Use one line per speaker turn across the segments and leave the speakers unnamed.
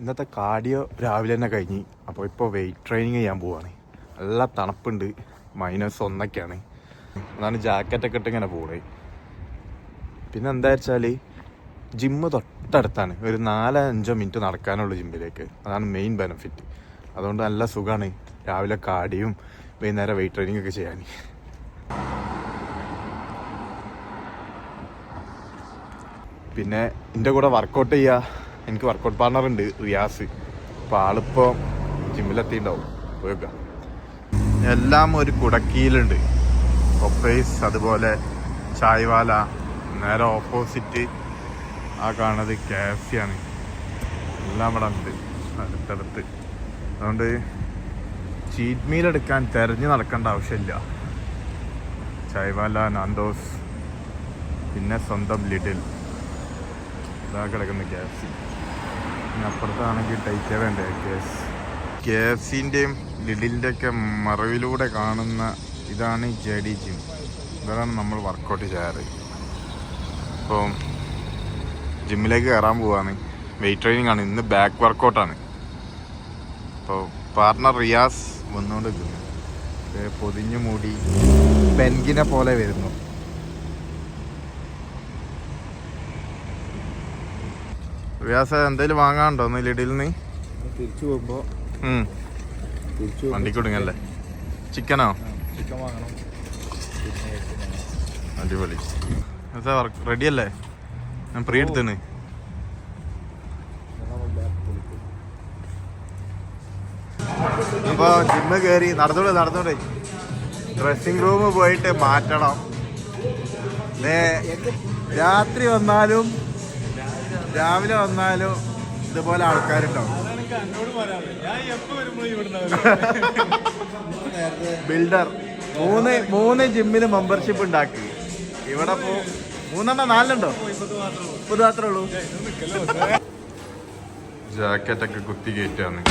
ഇന്നത്തെ കാർഡിയോ രാവിലെ തന്നെ കഴിഞ്ഞ്. അപ്പോൾ ഇപ്പോൾ വെയിറ്റ് ട്രെയിനിങ് ചെയ്യാൻ പോവാണ്. നല്ല തണുപ്പുണ്ട്, -1 അതാണ് ജാക്കറ്റൊക്കെ ഇട്ട് ഇങ്ങനെ പോകണേ. പിന്നെ എന്താ വെച്ചാൽ ജിമ്മ് തൊട്ടടുത്താണ്, ഒരു 4-5 മിനിറ്റ് നടക്കാനുള്ളൂ ജിമ്മിലേക്ക്. അതാണ് മെയിൻ ബെനിഫിറ്റ്. അതുകൊണ്ട് നല്ല സുഖമാണ് രാവിലെ കാർഡിയും വൈകുന്നേരം വെയിറ്റ് ട്രെയിനിങ് ഒക്കെ ചെയ്യാൻ. പിന്നെ എൻ്റെ കൂടെ വർക്കൗട്ട് ചെയ്യുക, എനിക്ക് വർക്കൗട്ട് പാർട്ണർ ഉണ്ട് റിയാസ്. അപ്പോൾ ആളിപ്പോൾ ജിമ്മിലെത്തിയിട്ടുണ്ടാവും. പോയേക്കാം. എല്ലാം ഒരു കുടക്കീലുണ്ട്. ഒപ്പേസ്, അതുപോലെ ചായ്വാല, നേരെ ഓപ്പോസിറ്റ് ആ കാണുന്നത് KFC ആണ്. എല്ലാം ഇവിടെ ഉണ്ട് അടുത്തടുത്ത്. അതുകൊണ്ട് ചീറ്റ് മീൽ എടുക്കാൻ തിരഞ്ഞ് നടക്കേണ്ട ആവശ്യമില്ല. ചായ്വാല, നാന്തോസ്, പിന്നെ സ്വന്തം ലിഡിൽ, ഇതാ കിടക്കുന്ന KFC. പിന്നെ അപ്പുറത്താണെങ്കിൽ ടേക്ക് അവേ ഉണ്ട്. KFCൻ്റെയും ലിഡിലിൻ്റെ ഒക്കെ മറവിലൂടെ കാണുന്ന ഇതാണ് JD ജിം. ഇതാണ് നമ്മൾ വർക്കൗട്ട് ചെയ്യാറ്. അപ്പോൾ ജിമ്മിലേക്ക് കയറാൻ പോവാണ്. വെയിറ്റ് ട്രെയിനിങ് ആണ്. ഇന്ന് ബാക്ക് വർക്കൗട്ടാണ്. അപ്പോൾ പാർട്ണർ റിയാസ് വന്നുകൊണ്ട് നിൽക്കുന്നു. പൊതിഞ്ഞു മൂടി പെൻഗിനെ പോലെ വരുന്നു. റിയാസ് എന്തെങ്കിലും വാങ്ങാനുണ്ടോ ഒന്ന് ലിഡിൽ നിന്ന്?
തിരിച്ചു പോകുമ്പോൾ
വണ്ടി കൊടുങ്ങല്ലേ? ചിക്കനോ?
ചിക്കൻ വാങ്ങണം.
അടിപൊളി. റെഡി അല്ലേ? ഞാൻ പ്രീ എടുത്തേണ്. അപ്പോൾ ജിമ്മ് കയറി നടന്നോളേ. ഡ്രസ്സിങ് റൂം പോയിട്ട് മാറ്റണം. രാത്രി വന്നാലും രാവിലെ വന്നാലും ഇതുപോലെ ആൾക്കാരുണ്ടാവും. ബിൽഡർ മൂന്ന് ജിമ്മിന് മെമ്പർഷിപ്പ് ഉണ്ടാക്കി. ഇവിടെ 3-4 30 മാത്രമേ ഉള്ളൂ. ജാക്കറ്റൊക്കെ കുത്തി കയറ്റാന്ന്.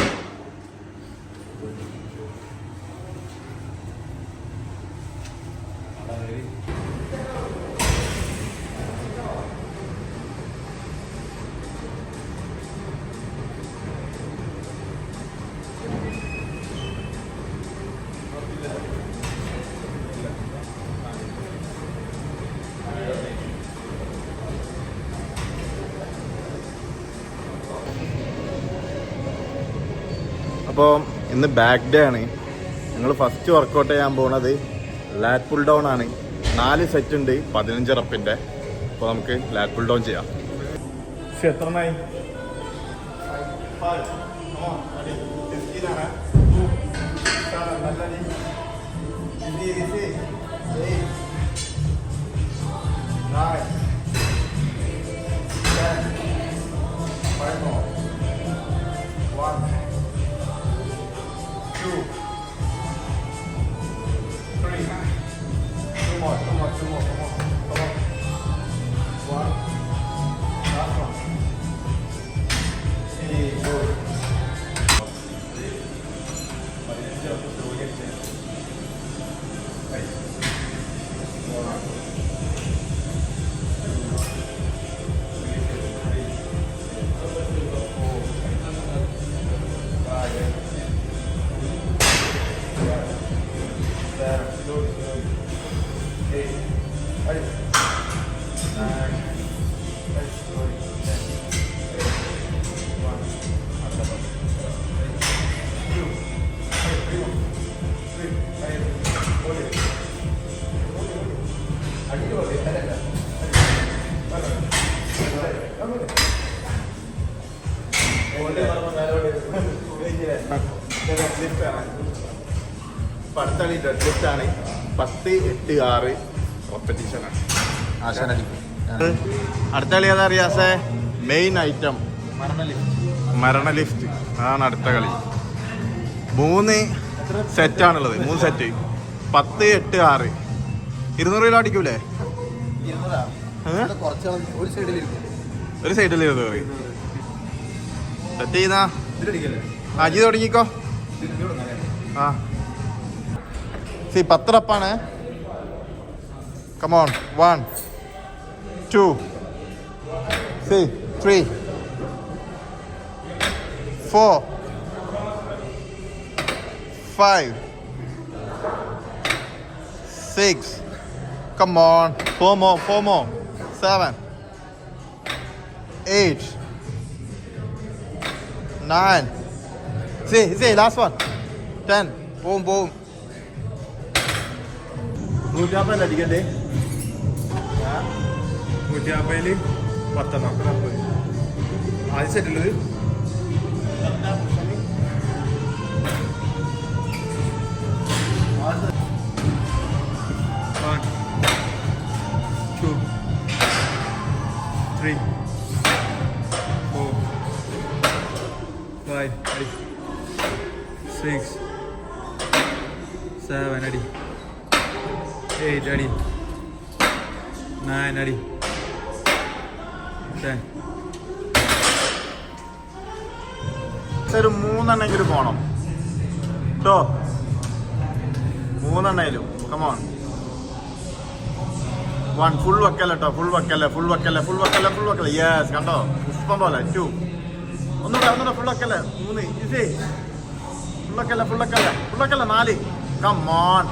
അപ്പോൾ ഇന്ന് ബാക്ക് ഡേ ആണ്. ഞങ്ങൾ ഫസ്റ്റ് വർക്കൗട്ട് ചെയ്യാൻ പോകുന്നത് ലാറ്റ് പുൾ ഡൗൺ ആണ്. 4 സെറ്റ് ഉണ്ട്, 15 റപ്പിൻ്റെ. അപ്പോൾ നമുക്ക് ലാറ്റ് പുൾ ഡൗൺ ചെയ്യാം. എത്ര അടുത്തളി ഡെഡ് ലിഫ്റ്റ് ആണ്. 10, 8, 6 റെപ്പറ്റീഷനാണ്. അടുത്ത കളി ഏതാ അറിയാസേ? മെയിൻ ഐറ്റം മരണ ലിഫ്റ്റ്. അതാണ് അടുത്ത കളി. 3 സെറ്റാണുള്ളത്. 3 സെറ്റ് 10, 8, 6. 200 കിലോ അടിക്കൂലേ? ഒരു സൈഡിൽ 20 സെറ്റ് ചെയ്യുന്ന അജി തുടങ്ങിക്കോ. ആ 10 റപ്പാണ്. Come on. 1, 2, 3, 4, 5, 6. Come on. 4 more. 7, 8, 9. See, last one. 10. Boom.
150 അടിക്കണ്ടേ? 150 10 ആദ്യം സെറ്റുള്ളത്. One, 2, 3, 4, 5, 6, 7, 8, 9, 10.
ഒരു 3 എണ്ണെങ്കിലും പോണം കേട്ടോ. 3 എണ്ണയിലും. കമോൺ. 1 ഫുൾ വെക്കല്ല കേട്ടോ. ഫുൾ വെക്കല്ലേ. യെസ്, കണ്ടോ? പുഷ്പം പോലെ. 2 ഒന്നുകൂടെ ഫുൾ വെക്കല്ലേ. 3 ഈസി. ഫുൾ വെക്കല്ലേ. 4. കമോൺ.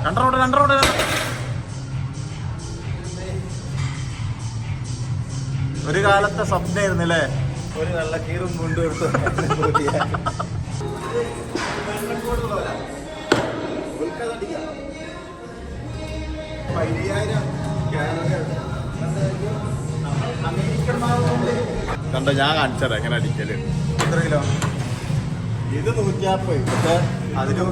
2 റൗണ്ട്. ഒരു കാലത്തെ സ്വപ്നമായിരുന്നില്ലേ?
ഒരു നല്ല കീറും കൊണ്ടുകൊടുത്തു.
കണ്ടോ, ഞാൻ കാണിച്ചത് എങ്ങനെ അടിക്കല്.
എത്ര കിലോ?
ഇത് 150. പക്ഷേ അതിലും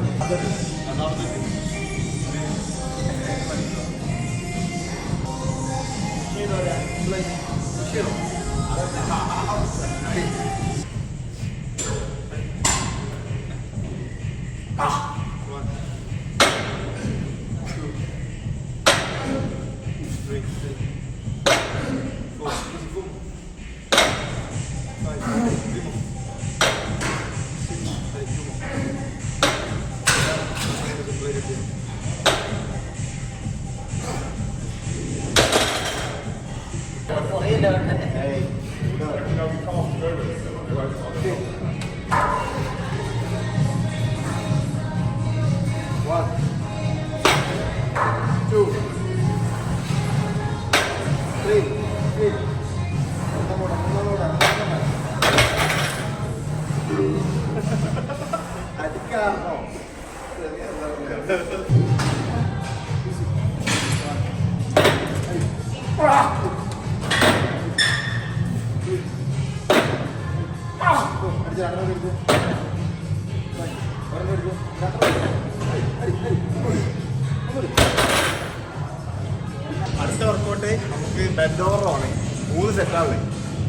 അടുത്ത വർക്കൗട്ട് നമുക്ക് ബെഡ് ഓവറാണ്. 3 സെറ്റാണ്.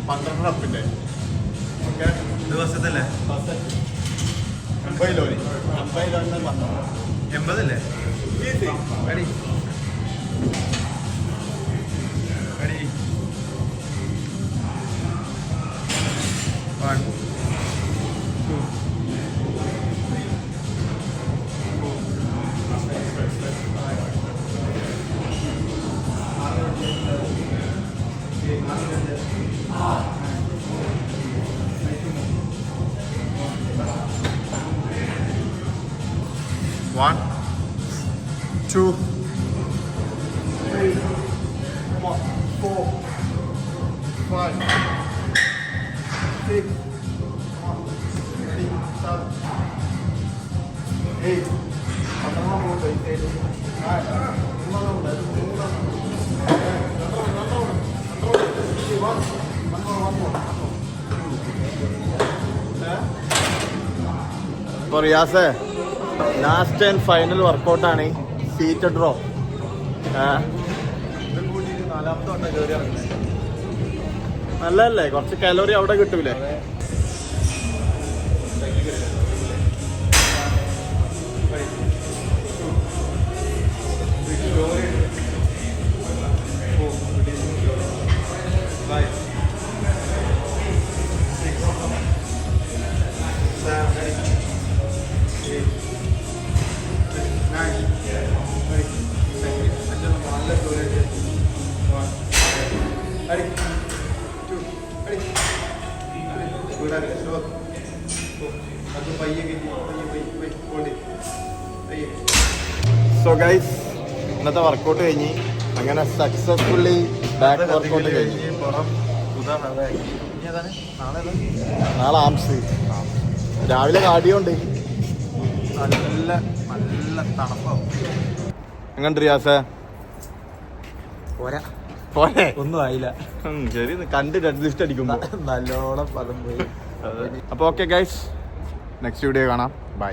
12 റപ്പിന്റെ. ഓക്കെ,
ദിവസത്തല്ലേ?
80 കിലോന്
80 അല്ലേ? Ready? 1, 2,
1, 2, 3, 4, 5, 6, 7, 8. അപ്പോൾ റിയാസേ, ലാസ്റ്റ് ആൻഡ് ഫൈനൽ വർക്കൗട്ടാണ് സീറ്റഡ് റോ. നല്ലതല്ലേ? കുറച്ച് കാലോറി അവിടെ കിട്ടൂലേ? Ready? 2, ready? 3, 4,
അത് പയ്യെ കയറ്റി, പയ്യെ കൊണ്ട് പയ്യെ.
സോ ഗൈസ് ഇന്നത്തെ വർക്കൗട്ട് കഴിഞ്ഞ് അങ്ങനെ സക്സസ്ഫുള്ളി ബാക്ക് വർക്കൗട്ട് കഴിഞ്ഞ്
പുറം ഉദാഹരണം ഇനി ഏതാണ് നാളെ
നാളെ ആംസ് രാവിലെ കാടിയോണ്ട്
നല്ല നല്ല തണുപ്പാവും.
എങ്ങനെ റിയാസേ
പോരാ,
പോരെ
ഒന്നും ആയില്ല.
ശരി കണ്ട് റെഡ് ലിസ്റ്റ് അടിക്കുമ്പോ
നല്ലോണം പദം പോയി.
അപ്പോൾ ഓക്കെ ഗൈസ് നെക്സ്റ്റ് വീഡിയോ കാണാം ബൈ.